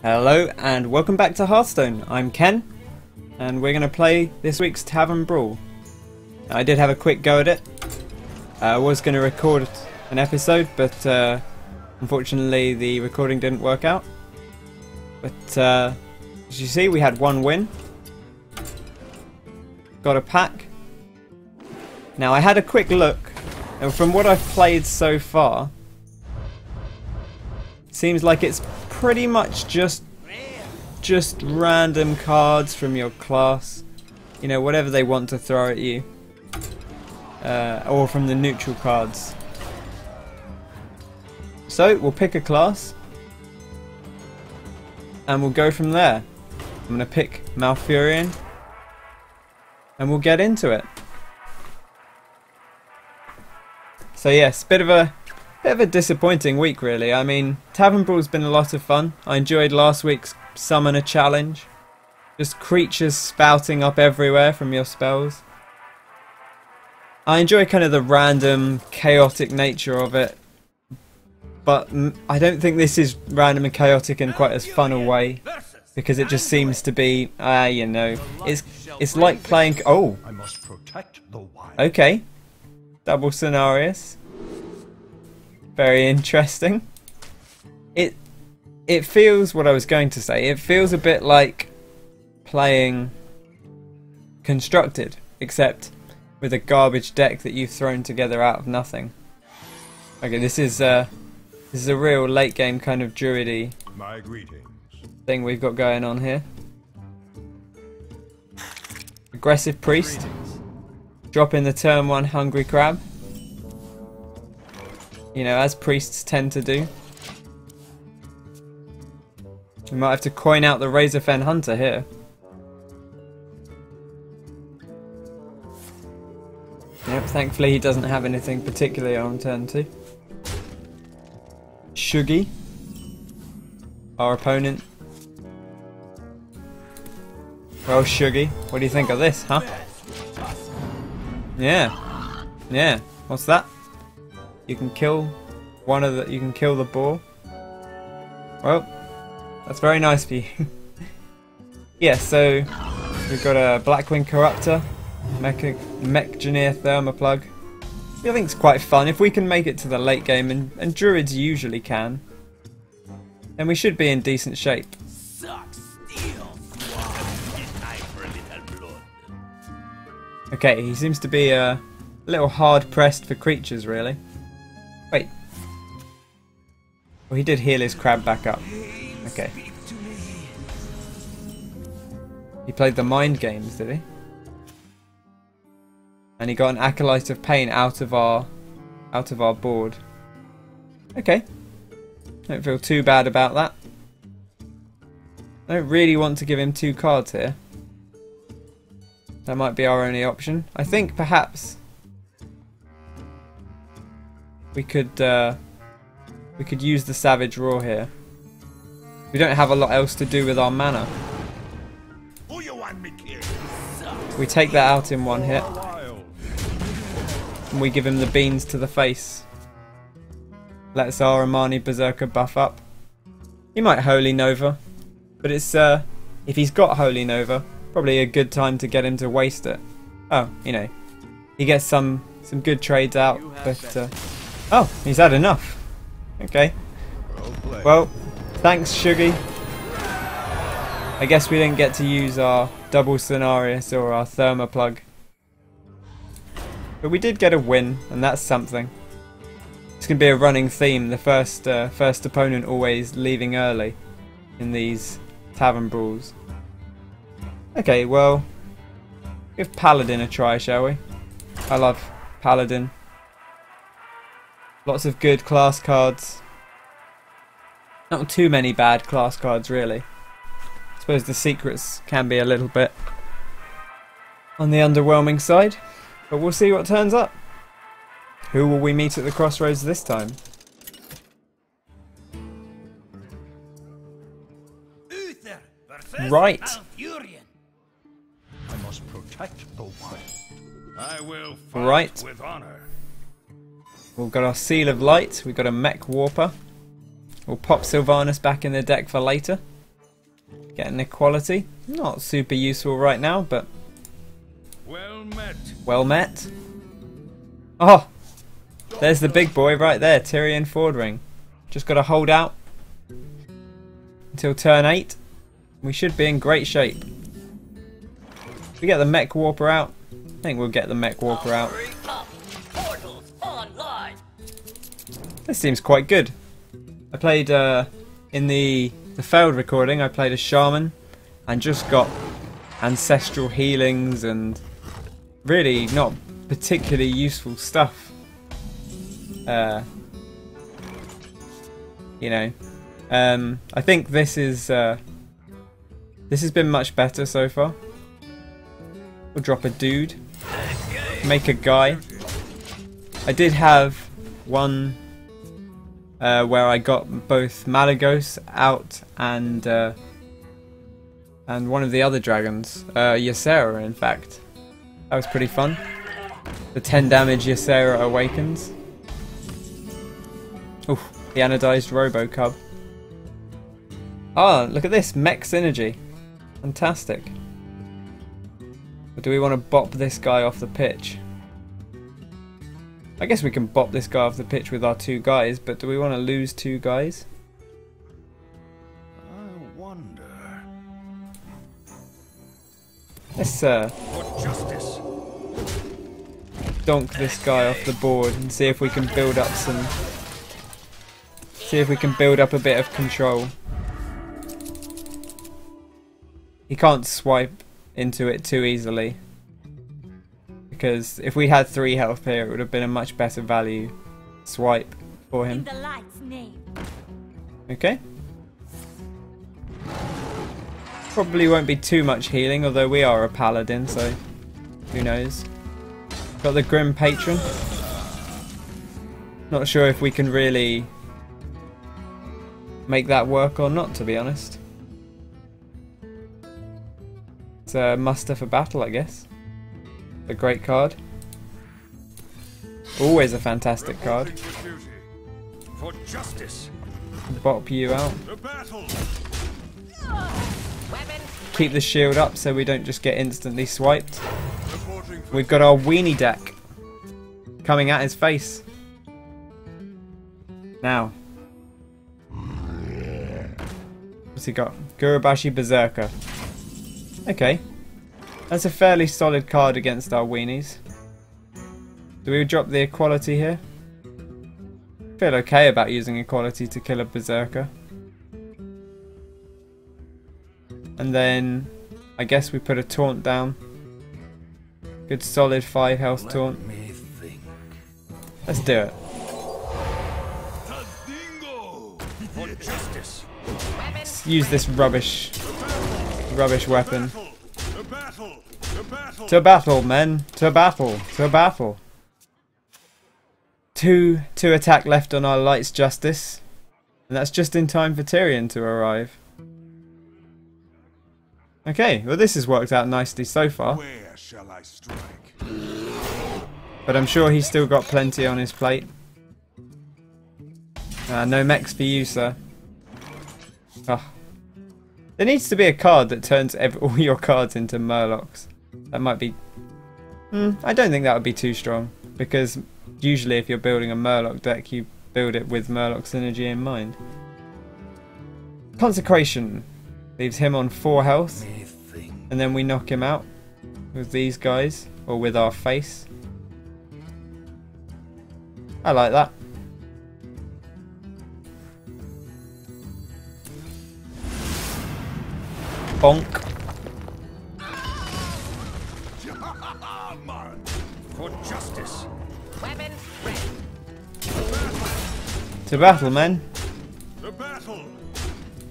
Hello and welcome back to Hearthstone. I'm Ken and we're going to play this week's Tavern Brawl. I did have a quick go at it. I was going to record an episode but unfortunately the recording didn't work out. But as you see, we had one win. Got a pack. Now I had a quick look and from what I've played so far, it seems like it's pretty much just random cards from your class, you know, whatever they want to throw at you, or from the neutral cards. So we'll pick a class and we'll go from there. I'm going to pick Malfurion and we'll get into it. So yes, bit of a disappointing week really. I mean, Tavern Brawl's been a lot of fun. I enjoyed last week's Summoner Challenge. Just creatures spouting up everywhere from your spells. I enjoy kind of the random, chaotic nature of it. But I don't think this is random and chaotic in quite as fun a way. Because it just seems to be, you know, it's like playing... Oh! Okay. Double scenarios. Very interesting. It feels, what I was going to say, it feels a bit like playing Constructed, except with a garbage deck that you've thrown together out of nothing. Okay, this is a real late game kind of druidy thing we've got going on here. Aggressive priest. Drop in the turn 1 hungry crab. You know, as priests tend to do. We might have to coin out the Razorfen Hunter here. Yep, thankfully he doesn't have anything particularly on turn 2. Shuggy, our opponent. Well, Shuggy, what do you think of this, huh? Yeah. What's that? You can kill one of the. You can kill the boar. Well, that's very nice for you. Yeah, so we've got a Blackwing Corruptor, Mechgineer Thermoplug. I think it's quite fun if we can make it to the late game, and druids usually can. Then we should be in decent shape. Okay, he seems to be a little hard pressed for creatures, really. Wait. Well, he did heal his crab back up. Okay. He played the mind games, did he? And he got an Acolyte of Pain out of our board. Okay. Don't feel too bad about that. I don't really want to give him 2 cards here. That might be our only option. I think perhaps we could use the Savage Roar here. We don't have a lot else to do with our mana. We take that out in 1 hit. And we give him the beans to the face. Lets our Armani Berserker buff up. He might Holy Nova. But it's if he's got Holy Nova, probably a good time to get him to waste it. Oh, you know. He gets some good trades out, but oh, he's had enough. Okay. Well, thanks, Shuggy. I guess we didn't get to use our double Cenarius or our Thermoplug. But we did get a win, and that's something. It's going to be a running theme, the first opponent always leaving early in these Tavern Brawls. Okay, well, give Paladin a try, shall we? I love Paladin. Lots of good class cards. Not too many bad class cards, really. I suppose the secrets can be a little bit on the underwhelming side. But we'll see what turns up. Who will we meet at the Crossroads this time? Right. I must protect the wild. I will fight right. with honor. We've got our Seal of Light. We've got a Mech Warper. We'll pop Sylvanas back in the deck for later. Getting equality. Not super useful right now, but Well met. well met. Oh! There's the big boy right there, Tyrion Fordring. Just got to hold out until turn 8. We should be in great shape. If we get the mech warper out, I think we'll get the mech warper out. This seems quite good. I played in the failed recording, I played a shaman and just got ancestral healings and really not particularly useful stuff. You know, I think this has been much better so far. We'll drop a dude, make a guy. I did have one where I got both Malagos out and one of the other dragons, Ysera in fact. That was pretty fun. The 10 damage Ysera awakens. Oof, the anodized Robo-Cub. Ah, look at this, mech synergy. Fantastic. But do we want to bop this guy off the pitch? I guess we can bop this guy off the pitch with our 2 guys, but do we want to lose 2 guys? I wonder. Let's For justice. donk this guy off the board and see if we can build up some... See if we can build up a bit of control. He can't swipe into it too easily. Because if we had 3 health here, it would have been a much better value swipe for him. Okay. Probably won't be too much healing, although we are a paladin, so who knows. Got the Grim Patron. Not sure if we can really make that work or not, to be honest. It's a muster for battle, I guess. A great card. Always a fantastic card. For justice. Bop you out. The battle. Keep the shield up so we don't just get instantly swiped. We've got our weenie deck coming at his face. Now. What's he got? Gurubashi Berserker. Okay. That's a fairly solid card against our weenies. Do we drop the equality here? Feel okay about using equality to kill a Berserker. And then I guess we put a taunt down. Good solid 5 health taunt. Let's do it. Let's use this rubbish weapon. To battle, men! To battle! To battle! 2 attack left on our Light's Justice. And that's just in time for Tyrion to arrive. Okay, well this has worked out nicely so far. Where shall I strike? But I'm sure he's still got plenty on his plate. No mechs for you, sir. Oh. There needs to be a card that turns all your cards into Murlocs. That might be... I don't think that would be too strong. Because usually if you're building a Murloc deck, you build it with Murloc synergy in mind. Consecration. Leaves him on 4 health. And then we knock him out with these guys. Or with our face. I like that. Bonk. For justice. Weapons ready. To battle, men. The battle.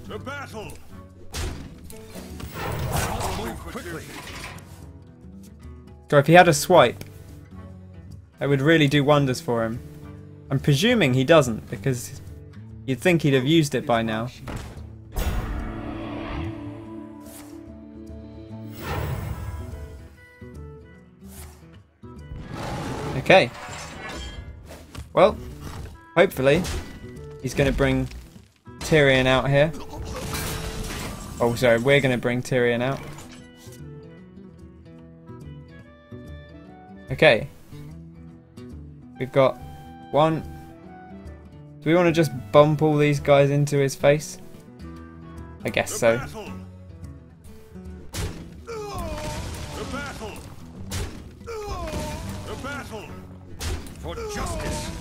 The battle. Move quickly. So if he had a swipe, that would really do wonders for him. I'm presuming he doesn't, because you'd think he'd have used it by now. Okay. Well, hopefully he's going to bring Tyrion out here. Oh, sorry, we're going to bring Tyrion out. Okay. We've got one. Do we want to just bump all these guys into his face? I guess so. The battle! The battle! For justice!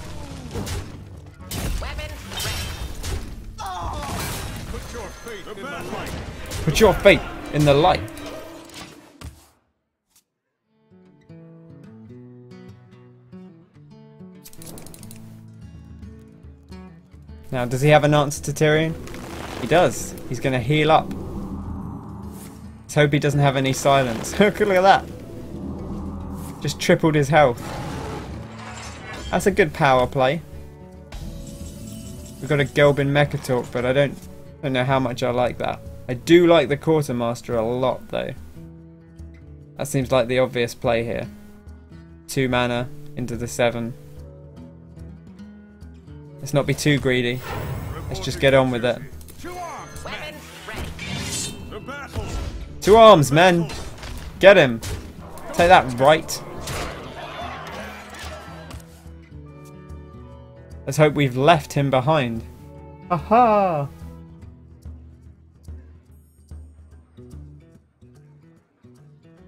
Weapon ready. Put your faith in the light! Put your faith in the light. Now, does he have an answer to Tyrion? He does. He's going to heal up. Let's hope he doesn't have any silence. Look at that. Just tripled his health. That's a good power play. We've got a Gelbin Mecha Talk, but I don't know how much I like that. I do like the Quartermaster a lot, though. That seems like the obvious play here. 2 mana into the 7. Let's not be too greedy. Let's just get on with it. To arms! Weapon ready. The battle! To arms, men! Get him! Take that right. Let's hope we've left him behind. Aha!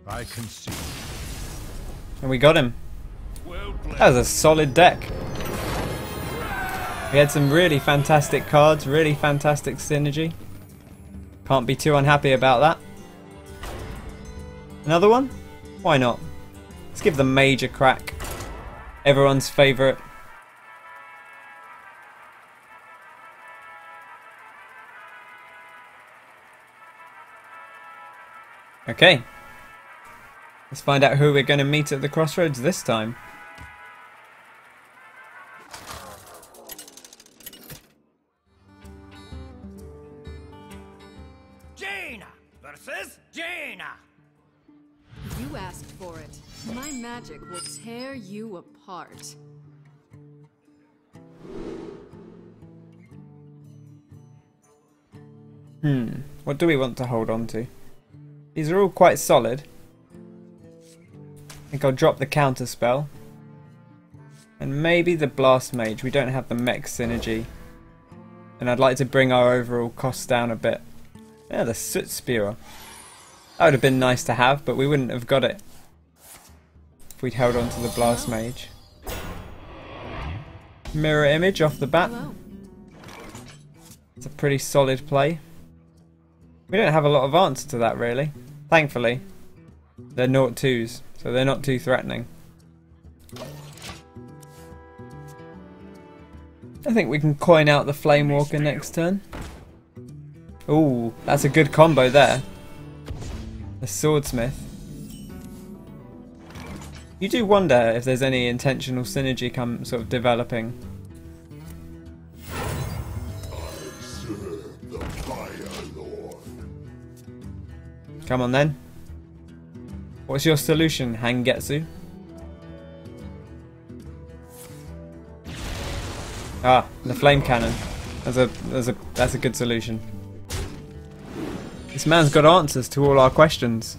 I can see. And we got him. Well played. That was a solid deck. We had some really fantastic cards, really fantastic synergy. Can't be too unhappy about that. Another one? Why not? Let's give the Mage a crack. Everyone's favourite. Okay. Let's find out who we're going to meet at the Crossroads this time. Jaina versus Jaina! You asked for it. My magic will tear you apart. What do we want to hold on to? These are all quite solid. I think I'll drop the counter spell. And maybe the Blast Mage. We don't have the mech synergy. And I'd like to bring our overall costs down a bit. Yeah, the Soot Spearer. That would have been nice to have, but we wouldn't have got it if we'd held on to the Blast Mage. Mirror Image off the bat. Hello. It's a pretty solid play. We don't have a lot of answer to that, really. Thankfully. They're 0-2s, so they're not too threatening. I think we can coin out the Flame Walker next turn. Ooh, that's a good combo there. The Swordsmith. You do wonder if there's any intentional synergy sort of developing. Come on then. What's your solution, Hangetsu? Ah, the flame cannon. That's a good solution. This man's got answers to all our questions.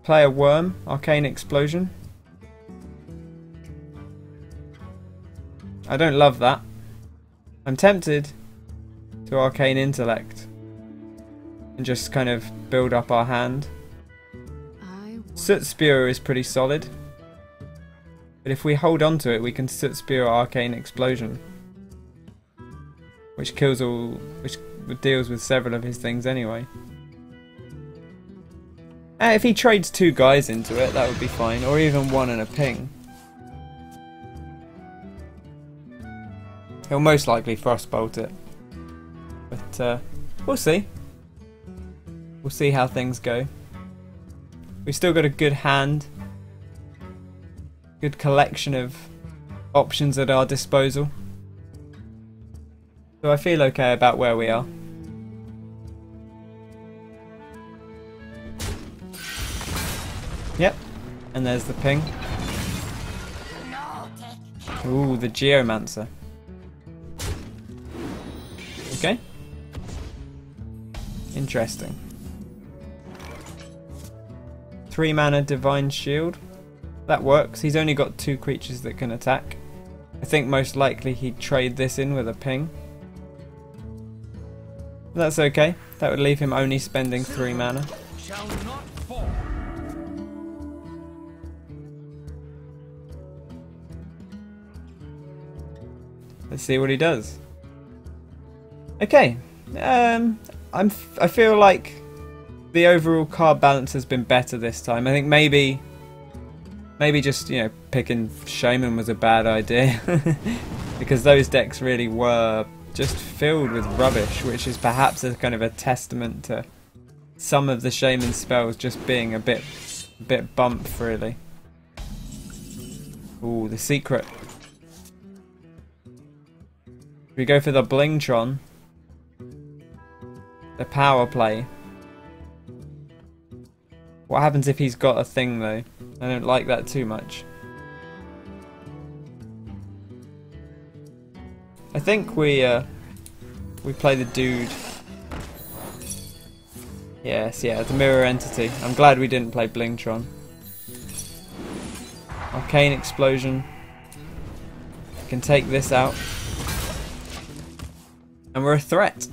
Play a worm, arcane explosion. I don't love that. I'm tempted to arcane intellect and just kind of build up our hand. Soot Spearer is pretty solid, but if we hold on to it, we can Soot Spearer arcane explosion, which deals with several of his things anyway. If he trades 2 guys into it, that would be fine, or even 1 and a ping. He'll most likely Frostbolt it, but we'll see. We'll see how things go. We've still got a good hand, good collection of options at our disposal. So I feel okay about where we are. Yep, and there's the ping. Ooh, the Geomancer. Okay. Interesting. 3 mana Divine Shield. That works. He's only got 2 creatures that can attack. I think most likely he'd trade this in with a ping. That's okay. That would leave him only spending 3 mana. Shall not fall. Let's see what he does. Okay. I feel like the overall card balance has been better this time. I think maybe just, you know, picking Shaman was a bad idea. Because those decks really were just filled with rubbish, which is perhaps a kind of a testament to some of the Shaman spells just being a bit bump, really. Ooh, the secret. We go for the Blingtron. The power play. What happens if he's got a thing though? I don't like that too much. I think we play the dude. Yes, yeah, the mirror entity. I'm glad we didn't play Blingtron. Arcane Explosion. I can take this out. And we're a threat.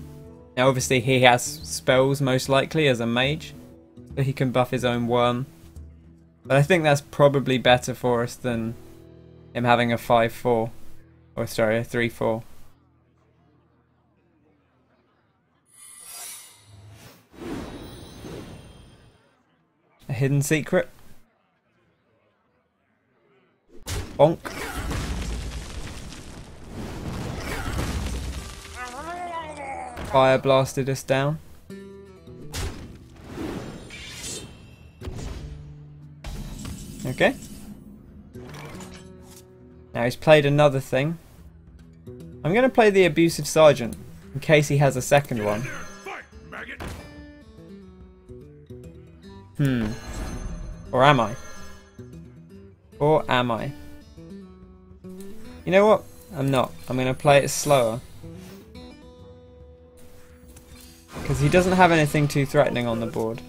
Now obviously he has spells most likely as a mage. So he can buff his own worm. But I think that's probably better for us than him having a 5-4. Or sorry, a 3-4. A hidden secret. Bonk. Fire blasted us down. Okay. Now he's played another thing. I'm going to play the Abusive Sergeant in case he has a second one. Or am I? Or am I? You know what? I'm not. I'm going to play it slower. Because he doesn't have anything too threatening on the board.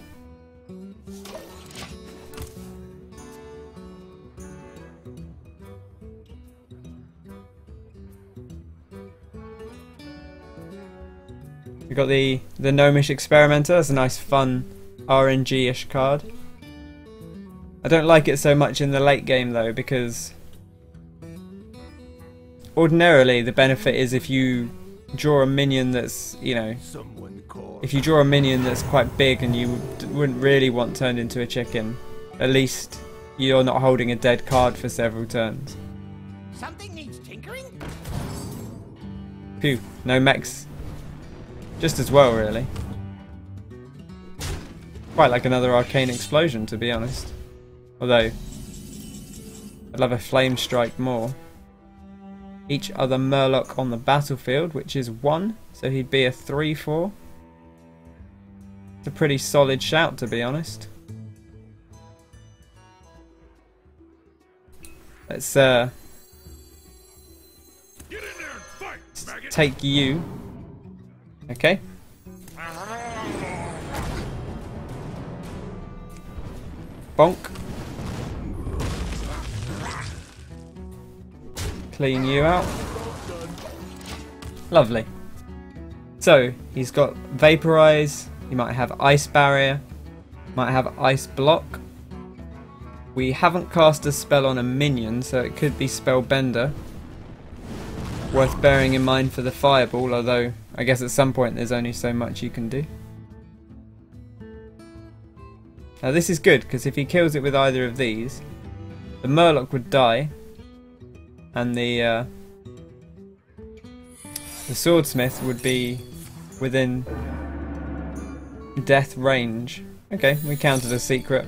We've got the Gnomish Experimenter. That's a nice fun RNG-ish card. I don't like it so much in the late game though, because ordinarily the benefit is if you draw a minion that's, you know, if you draw a minion that's quite big and you wouldn't really want turned into a chicken, at least you're not holding a dead card for several turns. Something needs tinkering? Phew, no mechs. Just as well, really. Quite like another Arcane Explosion, to be honest. Although, I'd love a Flame Strike more. Each other Murloc on the battlefield, which is 1, so he'd be a 3-4. It's a pretty solid shout, to be honest. Let's take you. Okay. Bonk. Clean you out. Lovely. So, he's got Vaporize, he might have Ice Barrier, might have Ice Block. We haven't cast a spell on a minion, so it could be Spellbender. Worth bearing in mind for the Fireball, although I guess at some point there's only so much you can do. Now this is good, because if he kills it with either of these, the Murloc would die, and the Swordsmith would be within death range. Okay, we counted a secret.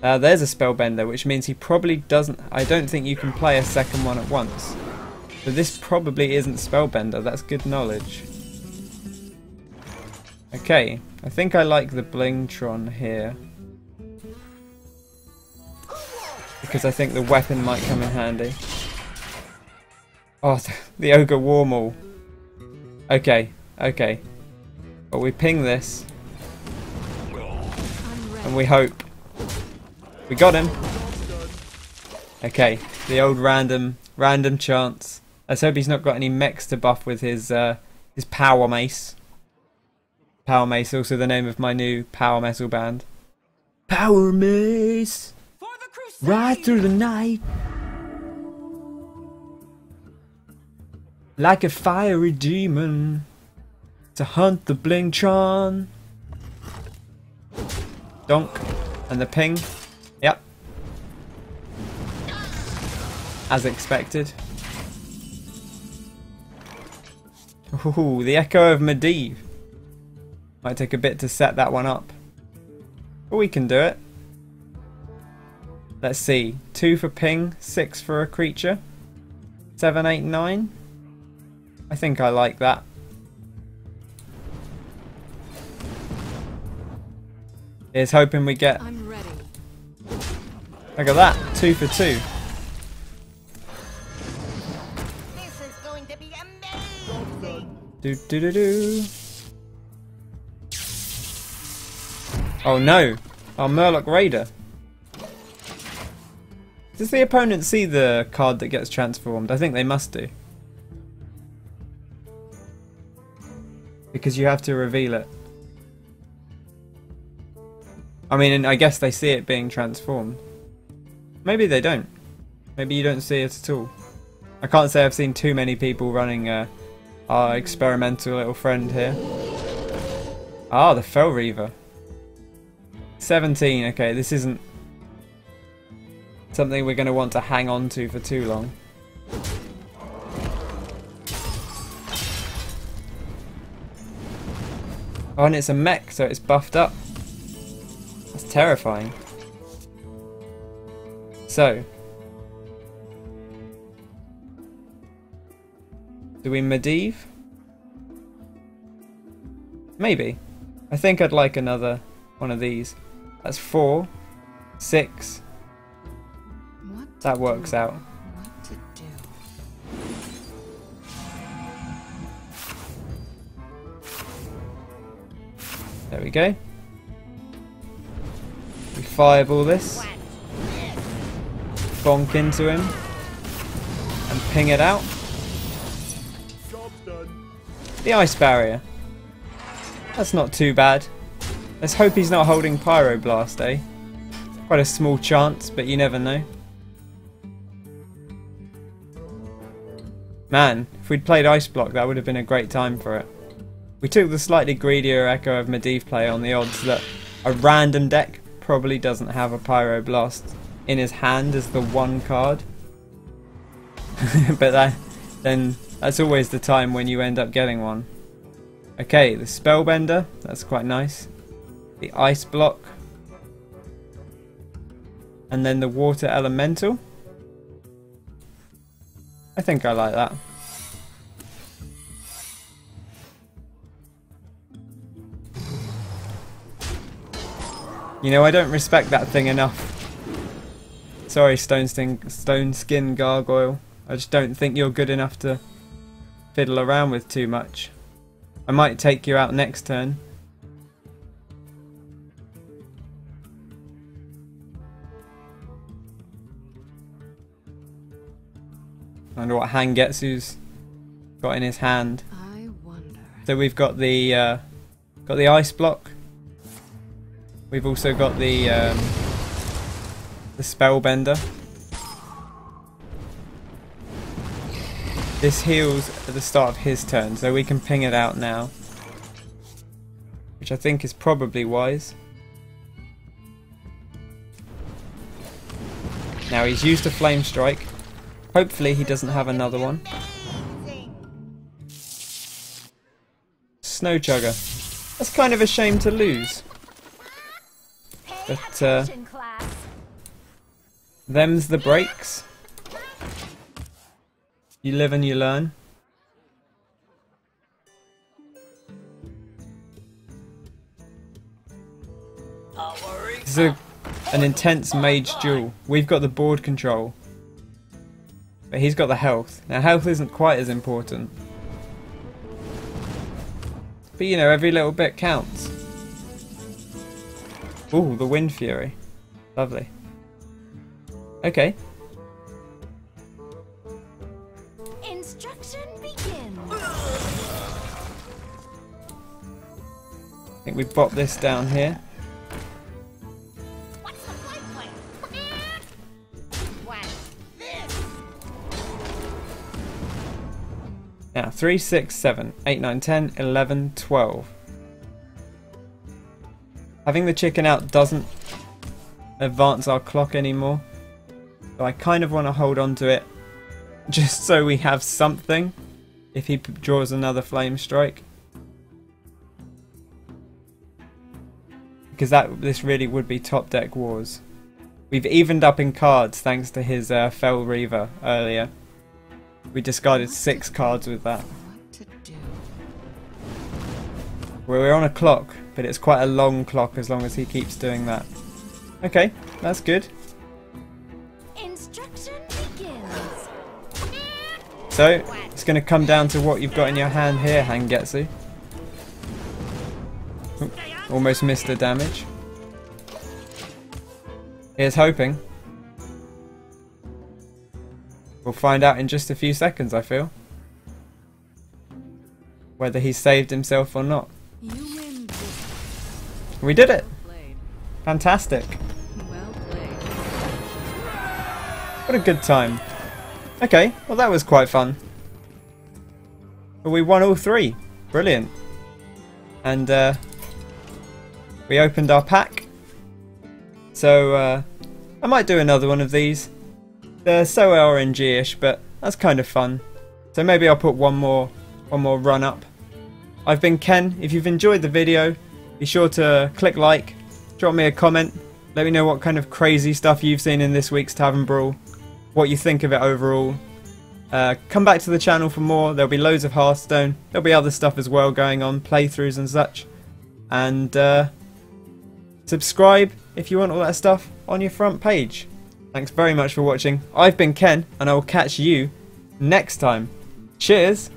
There's a Spellbender, which means he probably doesn't... I don't think you can play a second one at once. So this probably isn't Spellbender, that's good knowledge. Okay, I think I like the Blingtron here. Because I think the weapon might come in handy. Oh, the Ogre Warmaul. Okay, okay. But we ping this. And we hope. We got him. Okay, the old random chance. Let's hope he's not got any mechs to buff with his power mace. Power mace, also the name of my new power metal band. Power mace, right through the night, like a fiery demon, to hunt the Blingtron. Donk, and the ping. Yep. As expected. Ooh, the Echo of Medivh. Might take a bit to set that one up. But we can do it. Let's see. 2 for ping, 6 for a creature. 7, 8, 9. I think I like that. Here's hoping we get... I'm ready. Look at that. 2 for 2. This is going to be amazing. Do do do do. Oh no! Our Murloc Raider. Does the opponent see the card that gets transformed? I think they must do. Because you have to reveal it. I mean, I guess they see it being transformed. Maybe they don't. Maybe you don't see it at all. I can't say I've seen too many people running our experimental little friend here. Ah, the Fel Reaver. 17, okay, this isn't something we're going to want to hang on to for too long. Oh, and it's a mech, so it's buffed up. That's terrifying. So, do we Medivh? Maybe. I think I'd like another one of these. That's 4, 6. That works out. What to do? There we go. We fireball this. Bonk into him. And ping it out. The ice barrier. That's not too bad. Let's hope he's not holding Pyroblast, eh? Quite a small chance, but you never know. Man, if we'd played Ice Block, that would have been a great time for it. We took the slightly greedier Echo of Medivh play on the odds that a random deck probably doesn't have a Pyroblast in his hand as the one card. But then that's always the time when you end up getting one. Okay, the Spellbender, that's quite nice. The Ice Block. And then the Water Elemental. I think I like that. You know, I don't respect that thing enough. Sorry, Stone Skin Gargoyle. I just don't think you're good enough to fiddle around with too much. I might take you out next turn. I wonder what Hangetsu's got in his hand. I wonder. So we've got the ice block. We've also got the spellbender. This heals at the start of his turn, so we can ping it out now, which I think is probably wise. Now he's used a flame strike. Hopefully he doesn't have another one. Snow Chugger. That's kind of a shame to lose. But them's the breaks. You live and you learn. This is an intense mage duel. We've got the board control. But he's got the health. Now health isn't quite as important. But you know, every little bit counts. Ooh, the Wind Fury. Lovely. Okay. Instruction begins. I think we pop this down here. What's the flight plan? What's this? Now, 3, 6, 7, 8, 9, 10, 11, 12. Having the chicken out doesn't advance our clock anymore. So I kind of want to hold on to it just so we have something if he draws another flame strike. Because this really would be top deck wars. We've evened up in cards thanks to his Fell Reaver earlier. We discarded 6 cards with that. What to do? Well, we're on a clock, but it's quite a long clock as long as he keeps doing that. Okay, that's good. Instruction begins. So, it's going to come down to what you've got in your hand here, Hangetsu. Oop, almost missed the damage. Here's hoping. We'll find out in just a few seconds, I feel. Whether he saved himself or not. You win this. We did it! Played. Fantastic. Well played. What a good time. Okay, well that was quite fun. But we won all 3. Brilliant. And we opened our pack. So I might do another one of these. They're so RNG-ish, but that's kind of fun. So maybe I'll put one more run up. I've been Ken. If you've enjoyed the video, be sure to click like, drop me a comment, let me know what kind of crazy stuff you've seen in this week's Tavern Brawl, what you think of it overall. Come back to the channel for more. There'll be loads of Hearthstone. There'll be other stuff as well going on, playthroughs and such. And subscribe if you want all that stuff on your front page. Thanks very much for watching. I've been Ken, and I will catch you next time. Cheers!